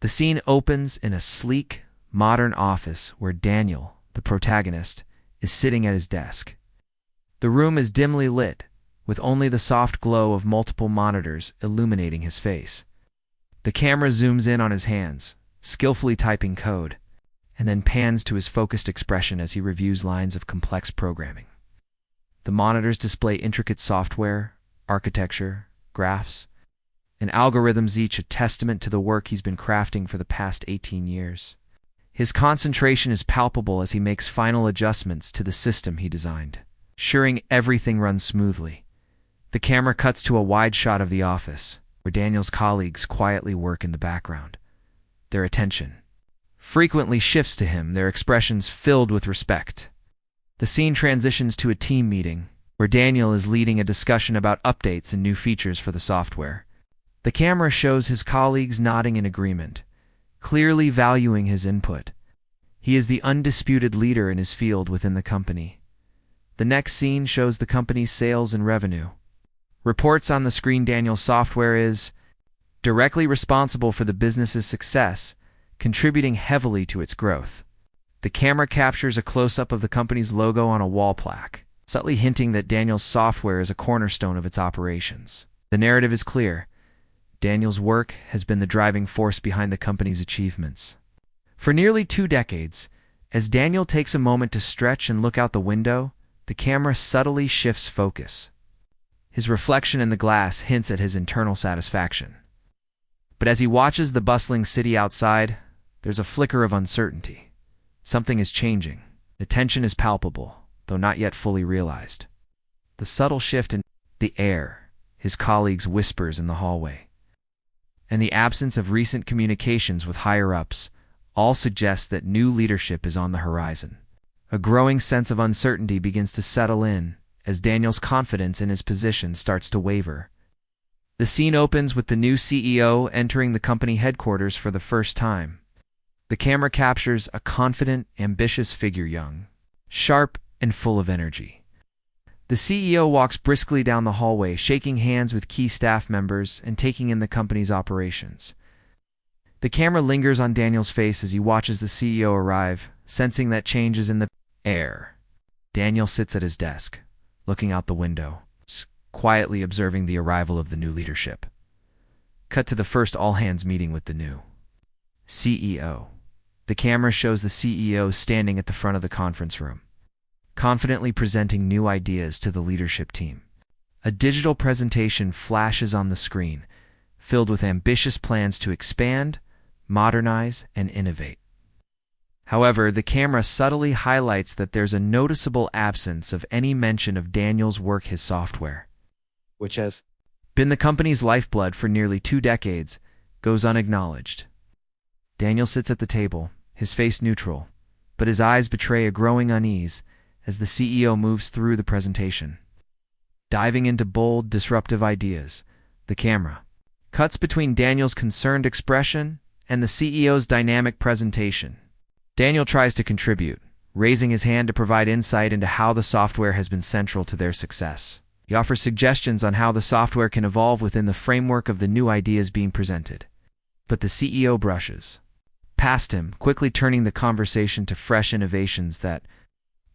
The scene opens in a sleek, modern office where Daniel, the protagonist, is sitting at his desk. The room is dimly lit, with only the soft glow of multiple monitors illuminating his face. The camera zooms in on his hands, skillfully typing code, and then pans to his focused expression as he reviews lines of complex programming. The monitors display intricate software, architecture, graphs, and algorithms, each a testament to the work he's been crafting for the past 18 years. His concentration is palpable as he makes final adjustments to the system he designed, ensuring everything runs smoothly. The camera cuts to a wide shot of the office, where Daniel's colleagues quietly work in the background. Their attention frequently shifts to him, their expressions filled with respect. The scene transitions to a team meeting, where Daniel is leading a discussion about updates and new features for the software. The camera shows his colleagues nodding in agreement, clearly valuing his input. He is the undisputed leader in his field within the company. The next scene shows the company's sales and revenue. Reports on the screen. Daniel's software is directly responsible for the business's success, contributing heavily to its growth. The camera captures a close-up of the company's logo on a wall plaque, subtly hinting that Daniel's software is a cornerstone of its operations. The narrative is clear. Daniel's work has been the driving force behind the company's achievements. For nearly 2 decades, as Daniel takes a moment to stretch and look out the window, the camera subtly shifts focus. His reflection in the glass hints at his internal satisfaction. But as he watches the bustling city outside, there's a flicker of uncertainty. Something is changing. The tension is palpable, though not yet fully realized. The subtle shift in the air, his colleagues' whispers in the hallway, and the absence of recent communications with higher-ups all suggest that new leadership is on the horizon. A growing sense of uncertainty begins to settle in as Daniel's confidence in his position starts to waver. The scene opens with the new CEO entering the company headquarters for the first time. The camera captures a confident, ambitious figure, young, sharp, and full of energy. The CEO walks briskly down the hallway, shaking hands with key staff members and taking in the company's operations. The camera lingers on Daniel's face as he watches the CEO arrive, sensing that change is in the air. Daniel sits at his desk, looking out the window, quietly observing the arrival of the new leadership. Cut to the first all-hands meeting with the new CEO. The camera shows the CEO standing at the front of the conference room, confidently presenting new ideas to the leadership team. A digital presentation flashes on the screen, filled with ambitious plans to expand, modernize, and innovate. However, the camera subtly highlights that there's a noticeable absence of any mention of Daniel's work. His software, which has been the company's lifeblood for nearly 2 decades, goes unacknowledged. Daniel sits at the table, his face neutral, but his eyes betray a growing unease as the CEO moves through the presentation. Diving into bold, disruptive ideas, the camera cuts between Daniel's concerned expression and the CEO's dynamic presentation. Daniel tries to contribute, raising his hand to provide insight into how the software has been central to their success. He offers suggestions on how the software can evolve within the framework of the new ideas being presented. But the CEO brushes past him, quickly turning the conversation to fresh innovations that,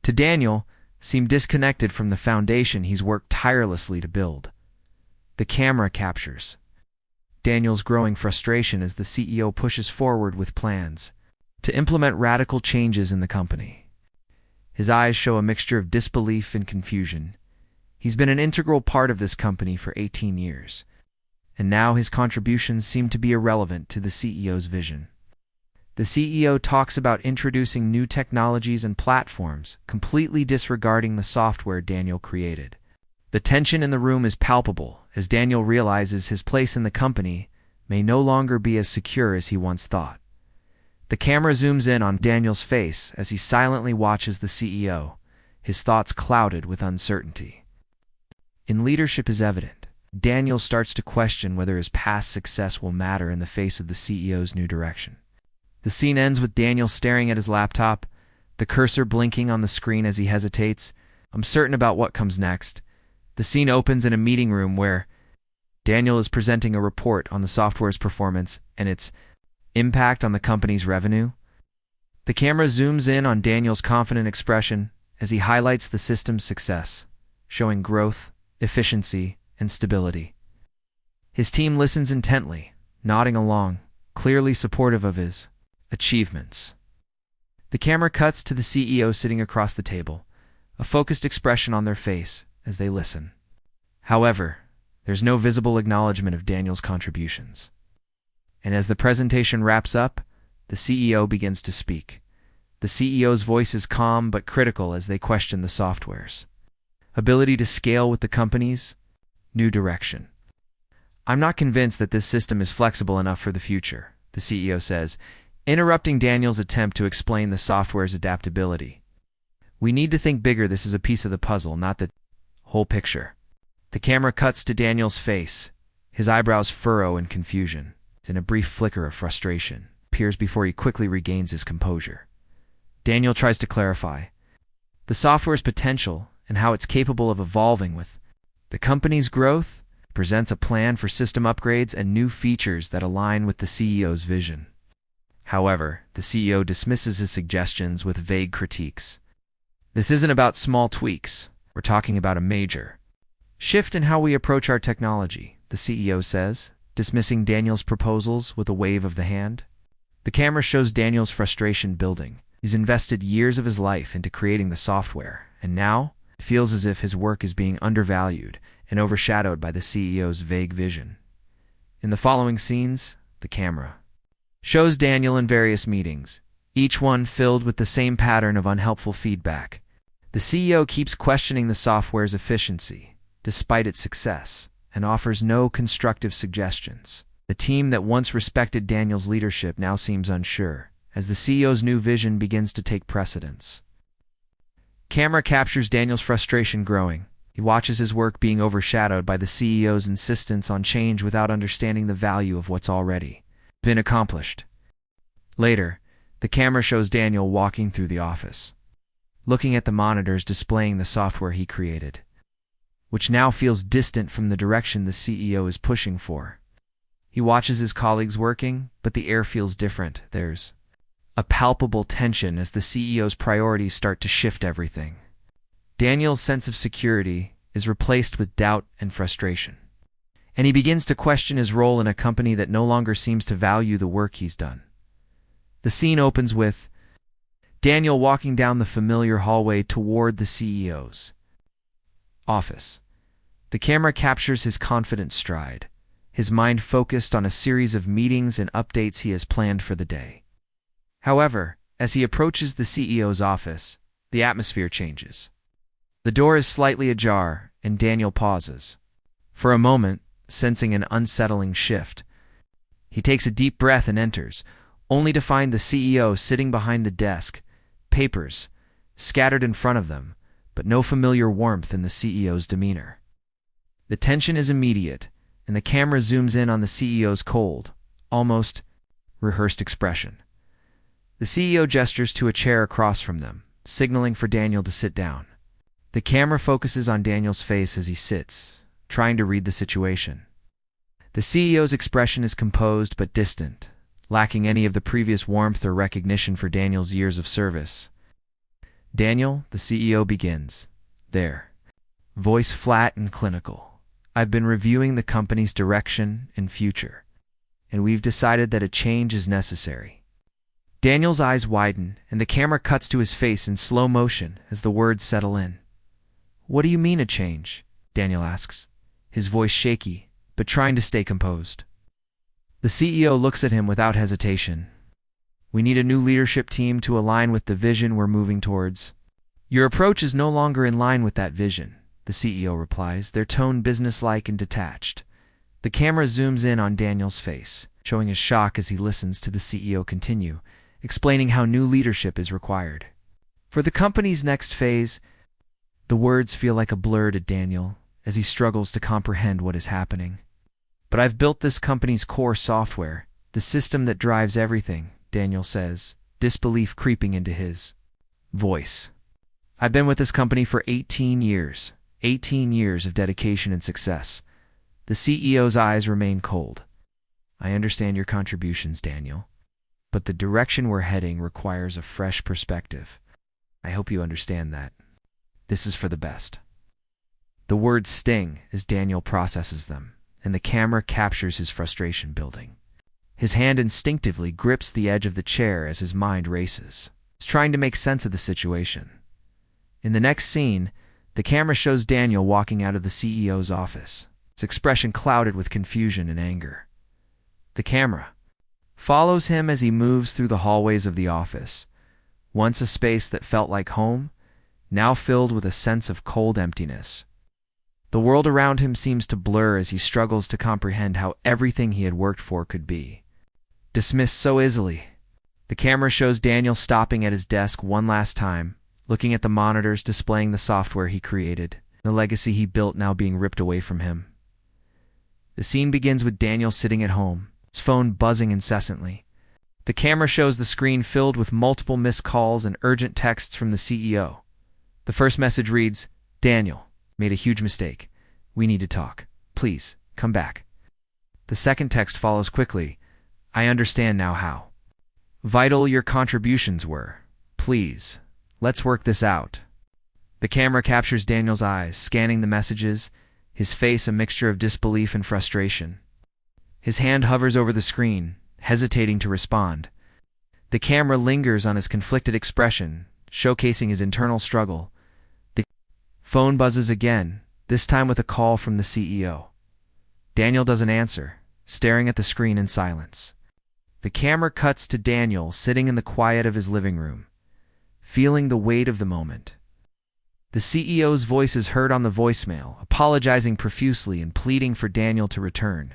to Daniel, seem disconnected from the foundation he's worked tirelessly to build. The camera captures Daniel's growing frustration as the CEO pushes forward with plans to implement radical changes in the company. His eyes show a mixture of disbelief and confusion. He's been an integral part of this company for 18 years, and now his contributions seem to be irrelevant to the CEO's vision. The CEO talks about introducing new technologies and platforms, completely disregarding the software Daniel created. The tension in the room is palpable as Daniel realizes his place in the company may no longer be as secure as he once thought. The camera zooms in on Daniel's face as he silently watches the CEO, his thoughts clouded with uncertainty. In leadership is evident. Daniel starts to question whether his past success will matter in the face of the CEO's new direction. The scene ends with Daniel staring at his laptop, the cursor blinking on the screen as he hesitates, uncertain about what comes next. The scene opens in a meeting room where Daniel is presenting a report on the software's performance and its Impact on the company's revenue? The camera zooms in on Daniel's confident expression as he highlights the system's success, showing growth, efficiency, and stability. His team listens intently, nodding along, clearly supportive of his achievements. The camera cuts to the CEO sitting across the table, a focused expression on their face as they listen. However, there's no visible acknowledgement of Daniel's contributions. And as the presentation wraps up, the CEO begins to speak. The CEO's voice is calm but critical as they question the software's ability to scale with the company's new direction. "I'm not convinced that this system is flexible enough for the future," the CEO says, interrupting Daniel's attempt to explain the software's adaptability. "We need to think bigger. This is a piece of the puzzle, not the whole picture." The camera cuts to Daniel's face. His eyebrows furrow in confusion. In a brief flicker of frustration, appears before he quickly regains his composure. Daniel tries to clarify the software's potential and how it's capable of evolving with the company's growth, presents a plan for system upgrades and new features that align with the CEO's vision. However, the CEO dismisses his suggestions with vague critiques. "This isn't about small tweaks. We're talking about a major shift in how we approach our technology," the CEO says, dismissing Daniel's proposals with a wave of the hand. The camera shows Daniel's frustration building. He's invested years of his life into creating the software, and now it feels as if his work is being undervalued and overshadowed by the CEO's vague vision. In the following scenes, the camera shows Daniel in various meetings, each one filled with the same pattern of unhelpful feedback. The CEO keeps questioning the software's efficiency, despite its success, and offers no constructive suggestions. The team that once respected Daniel's leadership now seems unsure, as the CEO's new vision begins to take precedence. Camera captures Daniel's frustration growing. He watches his work being overshadowed by the CEO's insistence on change without understanding the value of what's already been accomplished. Later, the camera shows Daniel walking through the office, looking at the monitors displaying the software he created, which now feels distant from the direction the CEO is pushing for. He watches his colleagues working, but the air feels different. There's a palpable tension as the CEO's priorities start to shift everything. Daniel's sense of security is replaced with doubt and frustration, and he begins to question his role in a company that no longer seems to value the work he's done. The scene opens with Daniel walking down the familiar hallway toward the CEO's office. The camera captures his confident stride, his mind focused on a series of meetings and updates he has planned for the day. However, as he approaches the CEO's office, the atmosphere changes. The door is slightly ajar, and Daniel pauses. For a moment, sensing an unsettling shift, he takes a deep breath and enters, only to find the CEO sitting behind the desk, papers scattered in front of them, but no familiar warmth in the CEO's demeanor. The tension is immediate, and the camera zooms in on the CEO's cold, almost rehearsed expression. The CEO gestures to a chair across from them, signaling for Daniel to sit down. The camera focuses on Daniel's face as he sits, trying to read the situation. The CEO's expression is composed but distant, lacking any of the previous warmth or recognition for Daniel's years of service. "Daniel," the CEO begins, their voice flat and clinical. "I've been reviewing the company's direction and future, and we've decided that a change is necessary." Daniel's eyes widen, and the camera cuts to his face in slow motion as the words settle in. "What do you mean a change?" Daniel asks, his voice shaky, but trying to stay composed. The CEO looks at him without hesitation. "We need a new leadership team to align with the vision we're moving towards." "Your approach is no longer in line with that vision," the CEO replies, their tone businesslike and detached. The camera zooms in on Daniel's face, showing his shock as he listens to the CEO continue, explaining how new leadership is required. For the company's next phase, the words feel like a blur to Daniel as he struggles to comprehend what is happening. "But I've built this company's core software, the system that drives everything," Daniel says, disbelief creeping into his voice. "I've been with this company for 18 years, 18 years of dedication and success." The CEO's eyes remain cold. "I understand your contributions, Daniel," but the direction we're heading requires a fresh perspective. I hope you understand that. This is for the best." The words sting as Daniel processes them, and the camera captures his frustration building. His hand instinctively grips the edge of the chair as his mind races. He's trying to make sense of the situation. In the next scene, the camera shows Daniel walking out of the CEO's office, his expression clouded with confusion and anger. The camera follows him as he moves through the hallways of the office, once a space that felt like home, now filled with a sense of cold emptiness. The world around him seems to blur as he struggles to comprehend how everything he had worked for could be dismissed so easily. The camera shows Daniel stopping at his desk one last time, looking at the monitors displaying the software he created, the legacy he built now being ripped away from him. The scene begins with Daniel sitting at home, his phone buzzing incessantly. The camera shows the screen filled with multiple missed calls and urgent texts from the CEO. The first message reads, "Daniel, made a huge mistake. We need to talk. Please, come back." The second text follows quickly, "I understand now how vital your contributions were. Please, let's work this out." The camera captures Daniel's eyes, scanning the messages, his face a mixture of disbelief and frustration. His hand hovers over the screen, hesitating to respond. The camera lingers on his conflicted expression, showcasing his internal struggle. The phone buzzes again, this time with a call from the CEO. Daniel doesn't answer, staring at the screen in silence. The camera cuts to Daniel sitting in the quiet of his living room, feeling the weight of the moment. The CEO's voice is heard on the voicemail, apologizing profusely and pleading for Daniel to return.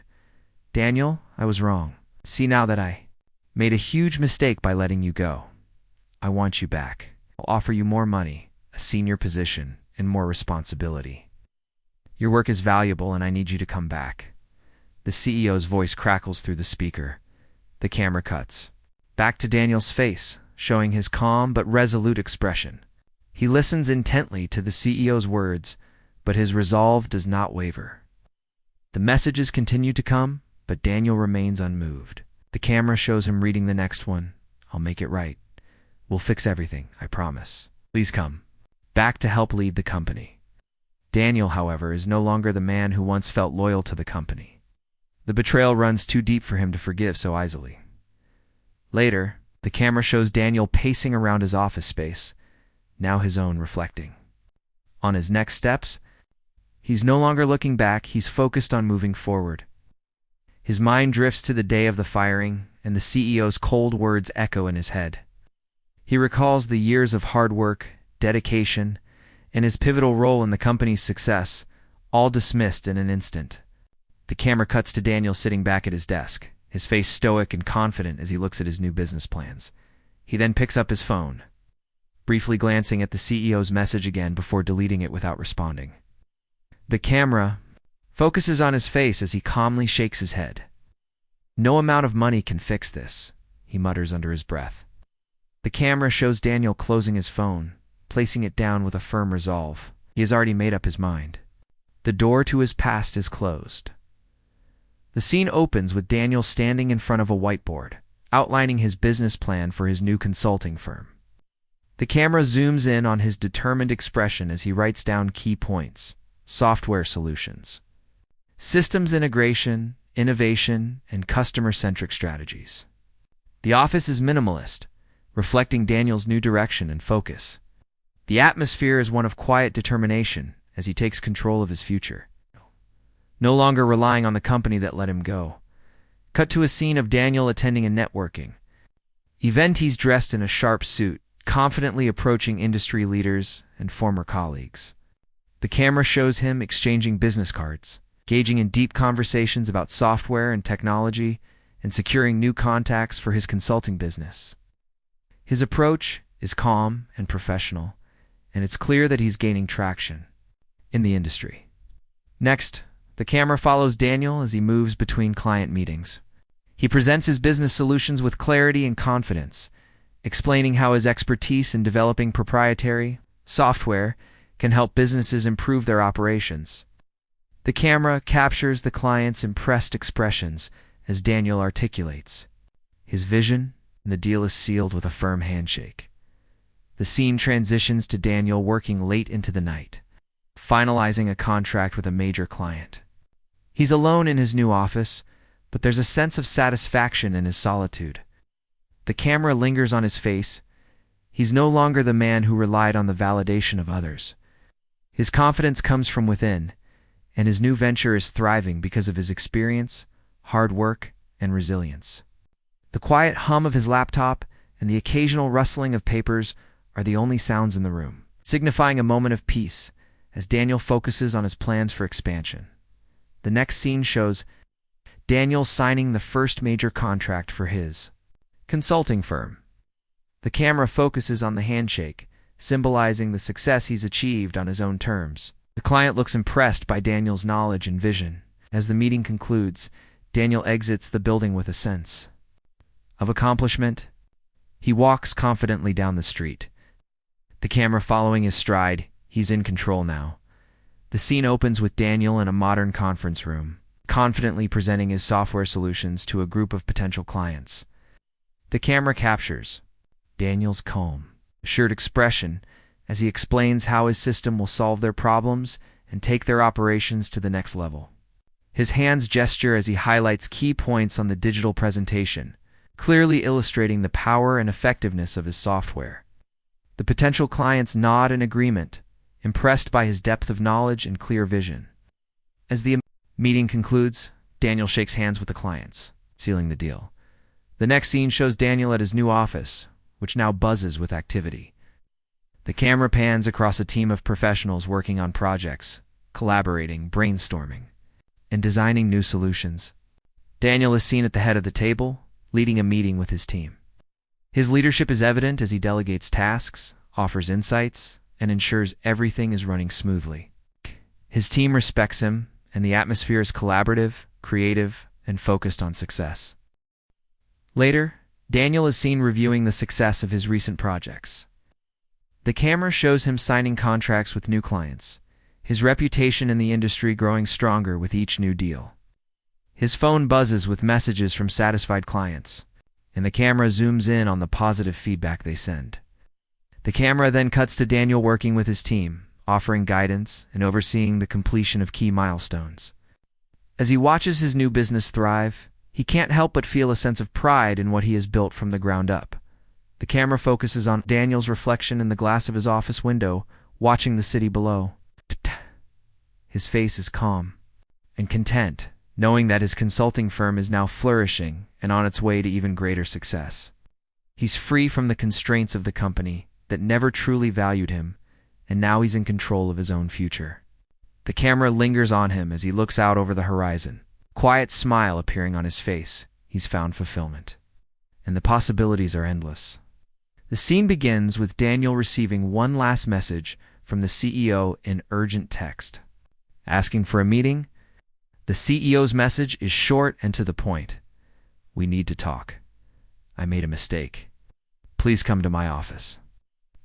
"Daniel, I was wrong. See now that I made a huge mistake by letting you go. I want you back. I'll offer you more money, a senior position, and more responsibility. Your work is valuable and I need you to come back." The CEO's voice crackles through the speaker. The camera cuts back to Daniel's face, showing his calm but resolute expression. He listens intently to the CEO's words, but his resolve does not waver. The messages continue to come, but Daniel remains unmoved. The camera shows him reading the next one. "I'll make it right. We'll fix everything, I promise. Please come back to help lead the company." Daniel, however, is no longer the man who once felt loyal to the company. The betrayal runs too deep for him to forgive so easily. Later, the camera shows Daniel pacing around his office space, now his own reflecting. On his next steps, he's no longer looking back, he's focused on moving forward. His mind drifts to the day of the firing, and the CEO's cold words echo in his head. He recalls the years of hard work, dedication, and his pivotal role in the company's success, all dismissed in an instant. The camera cuts to Daniel sitting back at his desk, his face stoic and confident as he looks at his new business plans. He then picks up his phone, briefly glancing at the CEO's message again before deleting it without responding. The camera focuses on his face as he calmly shakes his head. "No amount of money can fix this," he mutters under his breath. The camera shows Daniel closing his phone, placing it down with a firm resolve. He has already made up his mind. The door to his past is closed. The scene opens with Daniel standing in front of a whiteboard, outlining his business plan for his new consulting firm. The camera zooms in on his determined expression as he writes down key points: software solutions, systems integration, innovation, and customer-centric strategies. The office is minimalist, reflecting Daniel's new direction and focus. The atmosphere is one of quiet determination as he takes control of his future, no longer relying on the company that let him go. Cut to a scene of Daniel attending a networking event. He's dressed in a sharp suit, confidently approaching industry leaders and former colleagues. The camera shows him exchanging business cards, engaging in deep conversations about software and technology, and securing new contacts for his consulting business. His approach is calm and professional, and it's clear that he's gaining traction in the industry. Next, the camera follows Daniel as he moves between client meetings. He presents his business solutions with clarity and confidence, explaining how his expertise in developing proprietary software can help businesses improve their operations. The camera captures the client's impressed expressions as Daniel articulates his vision and the deal is sealed with a firm handshake. The scene transitions to Daniel working late into the night, finalizing a contract with a major client. He's alone in his new office, but there's a sense of satisfaction in his solitude. The camera lingers on his face. He's no longer the man who relied on the validation of others. His confidence comes from within, and his new venture is thriving because of his experience, hard work, and resilience. The quiet hum of his laptop and the occasional rustling of papers are the only sounds in the room, signifying a moment of peace as Daniel focuses on his plans for expansion. The next scene shows Daniel signing the first major contract for his consulting firm. The camera focuses on the handshake, symbolizing the success he's achieved on his own terms. The client looks impressed by Daniel's knowledge and vision. As the meeting concludes, Daniel exits the building with a sense of accomplishment. He walks confidently down the street, the camera following his stride. He's in control now. The scene opens with Daniel in a modern conference room, confidently presenting his software solutions to a group of potential clients. The camera captures Daniel's calm, assured expression as he explains how his system will solve their problems and take their operations to the next level. His hands gesture as he highlights key points on the digital presentation, clearly illustrating the power and effectiveness of his software. The potential clients nod in agreement, impressed by his depth of knowledge and clear vision. As the meeting concludes, Daniel shakes hands with the clients, sealing the deal. The next scene shows Daniel at his new office, which now buzzes with activity. The camera pans across a team of professionals working on projects, collaborating, brainstorming, and designing new solutions. Daniel is seen at the head of the table, leading a meeting with his team. His leadership is evident as he delegates tasks, offers insights, and ensures everything is running smoothly. His team respects him, and the atmosphere is collaborative, creative, and focused on success. Later, Daniel is seen reviewing the success of his recent projects. The camera shows him signing contracts with new clients, his reputation in the industry growing stronger with each new deal. His phone buzzes with messages from satisfied clients, and the camera zooms in on the positive feedback they send. The camera then cuts to Daniel working with his team, offering guidance and overseeing the completion of key milestones. As he watches his new business thrive, he can't help but feel a sense of pride in what he has built from the ground up. The camera focuses on Daniel's reflection in the glass of his office window, watching the city below. His face is calm and content, knowing that his consulting firm is now flourishing and on its way to even greater success. He's free from the constraints of the company that never truly valued him, and now he's in control of his own future. The camera lingers on him as he looks out over the horizon, quiet smile appearing on his face. He's found fulfillment, and the possibilities are endless. The scene begins with Daniel receiving one last message from the CEO in urgent text, asking for a meeting. The CEO's message is short and to the point. "We need to talk. I made a mistake. Please come to my office."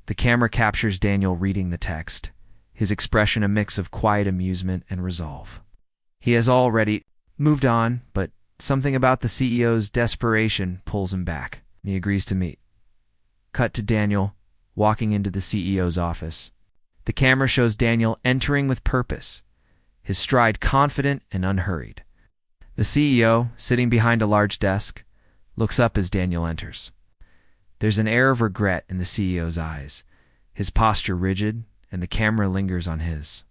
The camera captures Daniel reading the text, his expression a mix of quiet amusement and resolve. He has already moved on, but something about the CEO's desperation pulls him back. He agrees to meet. Cut to Daniel walking into the CEO's office. The camera shows Daniel entering with purpose, his stride confident and unhurried. The CEO, sitting behind a large desk, looks up as Daniel enters. There's an air of regret in the CEO's eyes, his posture rigid, and the camera lingers on his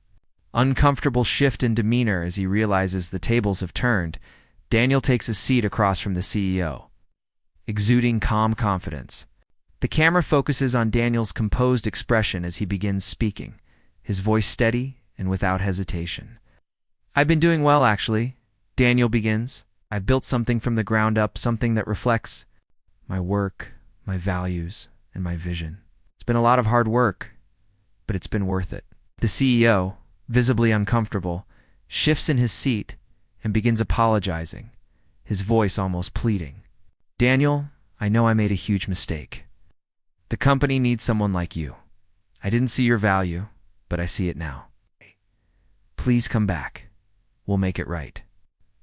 uncomfortable shift in demeanor as he realizes the tables have turned. Daniel takes a seat across from the CEO, exuding calm confidence. The camera focuses on Daniel's composed expression as he begins speaking, his voice steady and without hesitation. "I've been doing well, actually," Daniel begins. "I've built something from the ground up, something that reflects my work, my values, and my vision. It's been a lot of hard work, but it's been worth it." The CEO, visibly uncomfortable, shifts in his seat and begins apologizing, his voice almost pleading. "Daniel, I know I made a huge mistake. The company needs someone like you. I didn't see your value, but I see it now. Please come back. We'll make it right.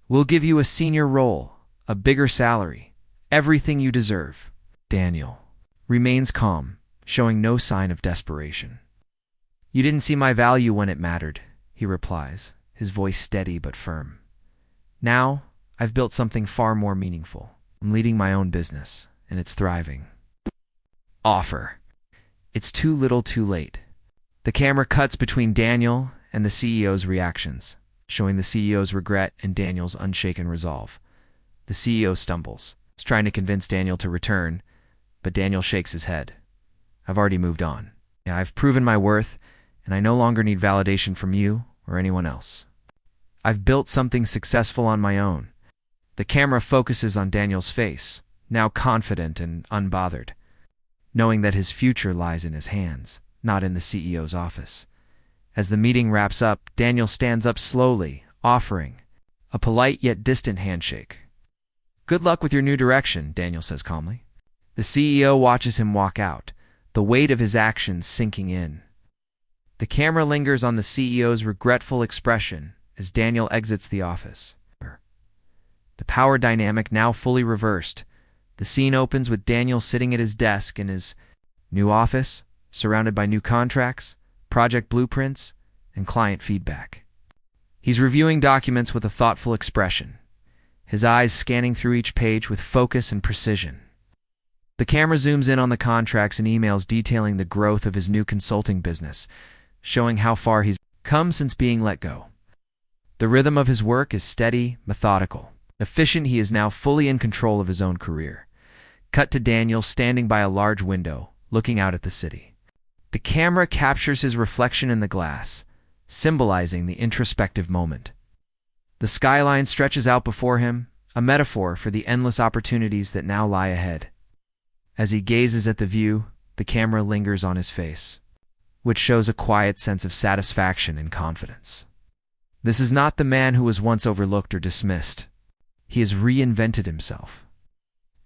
We'll give you a senior role, a bigger salary, everything you deserve." Daniel remains calm, showing no sign of desperation. "You didn't see my value when it mattered," he replies, his voice steady but firm. "Now, I've built something far more meaningful. I'm leading my own business, and it's thriving." Offer. It's too little too late. The camera cuts between Daniel and the CEO's reactions, showing the CEO's regret and Daniel's unshaken resolve. The CEO stumbles, trying to convince Daniel to return, but Daniel shakes his head. "I've already moved on. Yeah, I've proven my worth, and I no longer need validation from you or anyone else. I've built something successful on my own." The camera focuses on Daniel's face, now confident and unbothered, knowing that his future lies in his hands, not in the CEO's office. As the meeting wraps up, Daniel stands up slowly, offering a polite yet distant handshake. "Good luck with your new direction," Daniel says calmly. The CEO watches him walk out, the weight of his actions sinking in. The camera lingers on the CEO's regretful expression as Daniel exits the office. The power dynamic now fully reversed. The scene opens with Daniel sitting at his desk in his new office, surrounded by new contracts, project blueprints, and client feedback. He's reviewing documents with a thoughtful expression, his eyes scanning through each page with focus and precision. The camera zooms in on the contracts and emails detailing the growth of his new consulting business, showing how far he's come since being let go. The rhythm of his work is steady, methodical. Efficient, he is now fully in control of his own career. Cut to Daniel standing by a large window, looking out at the city. The camera captures his reflection in the glass, symbolizing the introspective moment. The skyline stretches out before him, a metaphor for the endless opportunities that now lie ahead. As he gazes at the view, the camera lingers on his face, which shows a quiet sense of satisfaction and confidence. This is not the man who was once overlooked or dismissed. He has reinvented himself,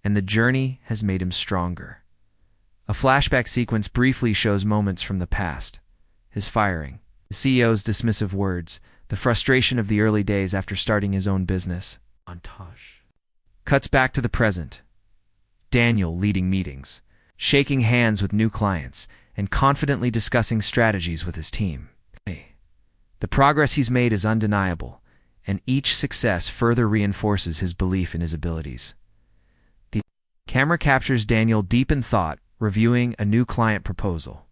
and the journey has made him stronger. A flashback sequence briefly shows moments from the past: his firing, the CEO's dismissive words, the frustration of the early days after starting his own business. Montage. Cuts back to the present. Daniel leading meetings, shaking hands with new clients, and confidently discussing strategies with his team. The progress he's made is undeniable, and each success further reinforces his belief in his abilities. The camera captures Daniel deep in thought, reviewing a new client proposal.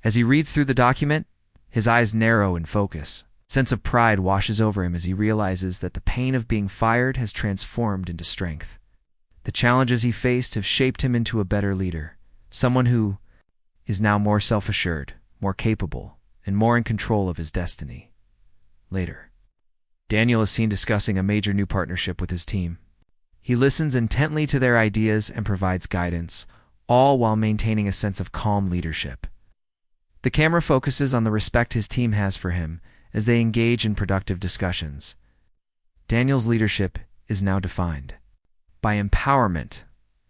As he reads through the document, his eyes narrow in focus. A sense of pride washes over him as he realizes that the pain of being fired has transformed into strength. The challenges he faced have shaped him into a better leader, someone who is now more self-assured, more capable, and more in control of his destiny. Later, Daniel is seen discussing a major new partnership with his team. He listens intently to their ideas and provides guidance, all while maintaining a sense of calm leadership. The camera focuses on the respect his team has for him as they engage in productive discussions. Daniel's leadership is now defined by empowerment,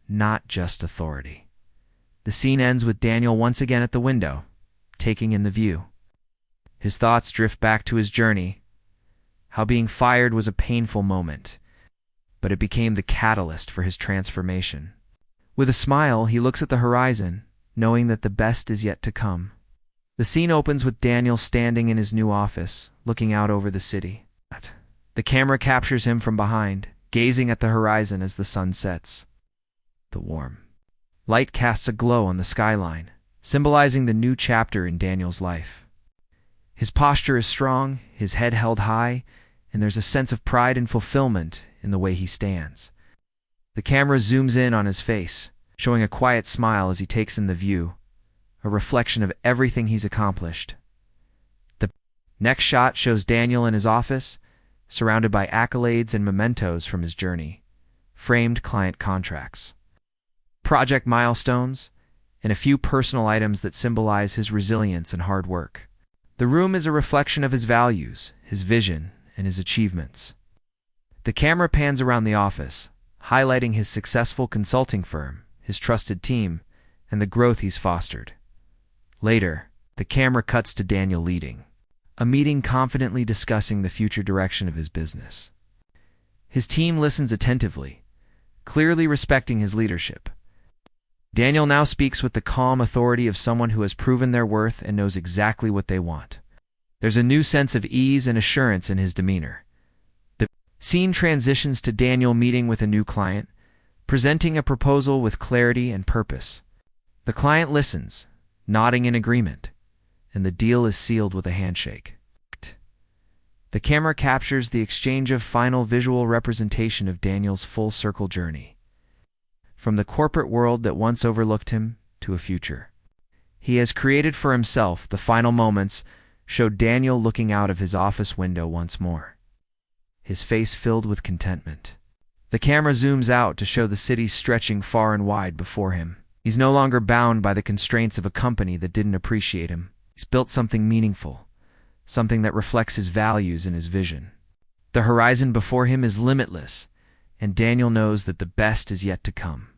not just authority. The scene ends with Daniel once again at the window, taking in the view. His thoughts drift back to his journey, how being fired was a painful moment, but it became the catalyst for his transformation. With a smile, he looks at the horizon, knowing that the best is yet to come. The scene opens with Daniel standing in his new office, looking out over the city. The camera captures him from behind, gazing at the horizon as the sun sets. The warm light casts a glow on the skyline, symbolizing the new chapter in Daniel's life. His posture is strong, his head held high, and there's a sense of pride and fulfillment in the way he stands. The camera zooms in on his face, showing a quiet smile as he takes in the view, a reflection of everything he's accomplished. The next shot shows Daniel in his office, surrounded by accolades and mementos from his journey, framed client contracts, project milestones, and a few personal items that symbolize his resilience and hard work. The room is a reflection of his values, his vision, and his achievements. The camera pans around the office, highlighting his successful consulting firm, his trusted team, and the growth he's fostered. Later, the camera cuts to Daniel leading a meeting, confidently discussing the future direction of his business. His team listens attentively, clearly respecting his leadership. Daniel now speaks with the calm authority of someone who has proven their worth and knows exactly what they want. There's a new sense of ease and assurance in his demeanor. The scene transitions to Daniel meeting with a new client, presenting a proposal with clarity and purpose. The client listens, nodding in agreement, and the deal is sealed with a handshake. The camera captures the exchange of final visual representation of Daniel's full circle journey. From the corporate world that once overlooked him to a future he has created for himself, the final moments showed Daniel looking out of his office window once more, his face filled with contentment. The camera zooms out to show the city stretching far and wide before him. He's no longer bound by the constraints of a company that didn't appreciate him. He's built something meaningful, something that reflects his values and his vision. The horizon before him is limitless, and Daniel knows that the best is yet to come.